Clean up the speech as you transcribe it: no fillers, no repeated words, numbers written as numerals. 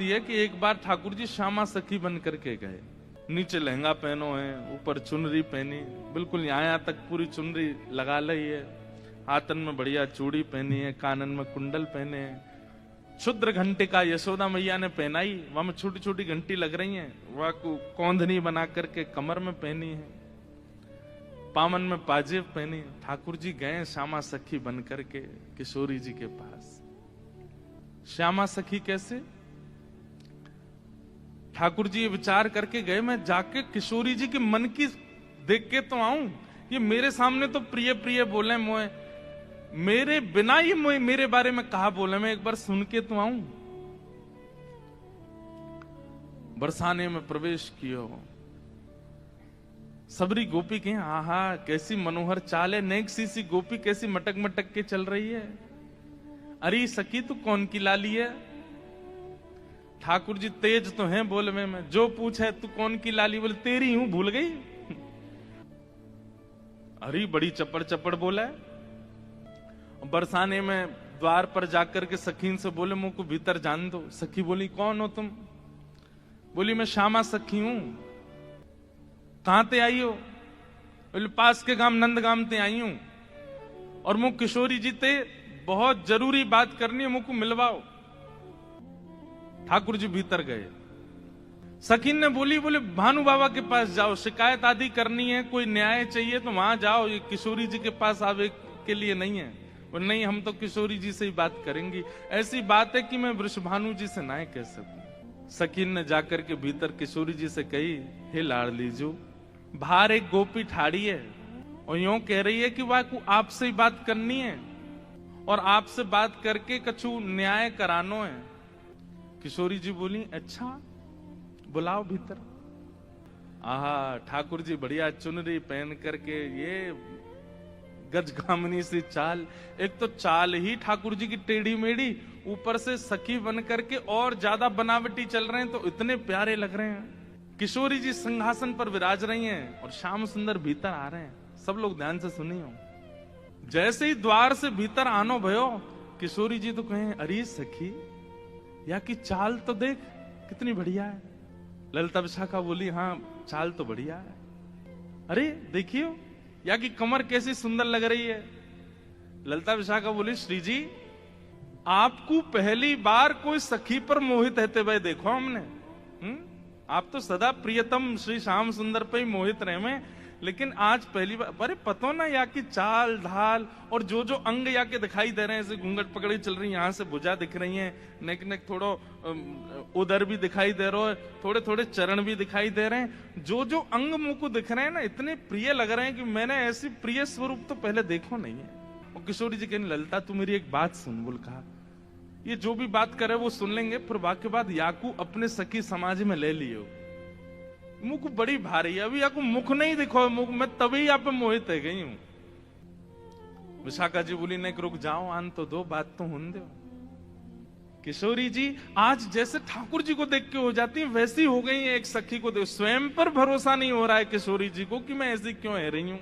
है कि एक बार ठाकुर जी श्यामा सखी बन करके गए। नीचे लहंगा पहनो है, ऊपर चुनरी पहनी, बिल्कुल यहाँ तक पूरी चुनरी लगा ली है, हाथन में बढ़िया चूड़ी पहनी है, कानन में कुंडल पहने हैं, क्षुद्र घंटे का यशोदा मैया ने पहनाई, वहां में छोटी छोटी घंटी लग रही हैं, वह कौंधनी बना करके कमर में पहनी है, पामन में पाजेब पहनी। ठाकुर जी गए श्यामा सखी बन करके किशोरी जी के पास। श्यामा सखी कैसे? ठाकुर जी ये विचार करके गए, मैं जाके किशोरी जी के मन की देख के तो आऊं, ये मेरे सामने तो प्रिय प्रिय बोले मोए, मेरे बिना ही मोए मेरे बारे में कहा बोले, मैं एक बार सुन के तो आऊं। बरसाने में प्रवेश कियो, सबरी गोपी के आहा कैसी मनोहर चाल है, नेक सी गोपी कैसी मटक मटक के चल रही है। अरे सखी तू कौन की लाली है? ठाकुर जी तेज तो हैं बोल में जो पूछे तू कौन की लाली, बोले तेरी हूं, भूल गई। अरे बड़ी चपड़ चपड़ बोला है। बरसाने में द्वार पर जाकर के सखीन से बोले मुझको भीतर जान दो। सखी बोली कौन हो तुम? बोली मैं श्यामा सखी हूं। कहां ते आई हो? बोले पास के गांव नंदगाम ते आई हूं, और मुझ किशोरी जी ते बहुत जरूरी बात करनी है, मुझको मिलवाओ। ठाकुर जी भीतर गए। सखीन ने बोली बोले भानु बाबा के पास जाओ, शिकायत आदि करनी है, कोई न्याय चाहिए तो वहां जाओ, ये किशोरी जी के पास आवे के लिए नहीं है। बोले नहीं हम तो किशोरी जी से ही बात करेंगी, ऐसी बात है कि मैं वृषभानु जी से ना कह सकूं। सखीन ने जाकर के भीतर किशोरी जी से कही, हे लाडली जो, बाहर एक गोपी ठाड़ी है और यूं कह रही है कि वह को आपसे ही बात करनी है और आपसे बात करके कछु न्याय करानो है। किशोरी जी बोली अच्छा बुलाओ भीतर। आहा ठाकुर जी बढ़िया चुनरी पहन करके, ये गजगामिनी सी चाल, एक तो चाल ही ठाकुर जी की टेढ़ी मेढ़ी, ऊपर से सखी बन करके और ज्यादा बनावटी चल रहे हैं, तो इतने प्यारे लग रहे हैं। किशोरी जी सिंहासन पर विराज रही हैं और श्याम सुंदर भीतर आ रहे हैं। सब लोग ध्यान से सुनियो। जैसे ही द्वार से भीतर आनो भयो, किशोरी जी तो कहें अरे सखी या की चाल तो देख कितनी बढ़िया है। ललिता विशाखा बोली हाँ चाल तो बढ़िया है। अरे देखियो या की कमर कैसी सुंदर लग रही है। ललिता विशाखा बोली श्री जी आपको पहली बार कोई सखी पर मोहित रहते हुए देखो हमने। आप तो सदा प्रियतम श्री श्याम सुंदर पे ही मोहित रहे में, लेकिन आज पहली बार। अरे पतो ना या की चाल ढाल और जो जो अंग या के दिखाई दे रहे हैं, ऐसे घूंघट पकड़ी चल रही है, यहाँ से भुजा दिख रही है, नेक नेक थोड़ो उदर भी दिखाई दे रहा है, थोड़े थोड़े चरण भी दिखाई दे रहे हैं, जो जो अंग मुंह को दिख रहे हैं ना इतने प्रिय लग रहे हैं कि मैंने ऐसी प्रिय स्वरूप तो पहले देखो नहीं है। और किशोरी जी कहने ललिता तू मेरी एक बात सुन। बोल कहा ये जो भी बात करे वो सुन लेंगे, फिर वाक्य बाद याकू अपने सखी समाज में ले लियो। मुख बड़ी भारी है, अभी आपको मुख नहीं दिखो, मुख मैं तभी यहाँ पे मोहित है गई हूं। विशाखा जी बोली नहीं रुक जाओ, आन तो दो, बात तो होने दो। किशोरी जी आज जैसे ठाकुर जी को देख के हो जाती है वैसी हो गई है, एक सखी को देख। स्वयं पर भरोसा नहीं हो रहा है किशोरी जी को कि मैं ऐसी क्यों है रही हूं।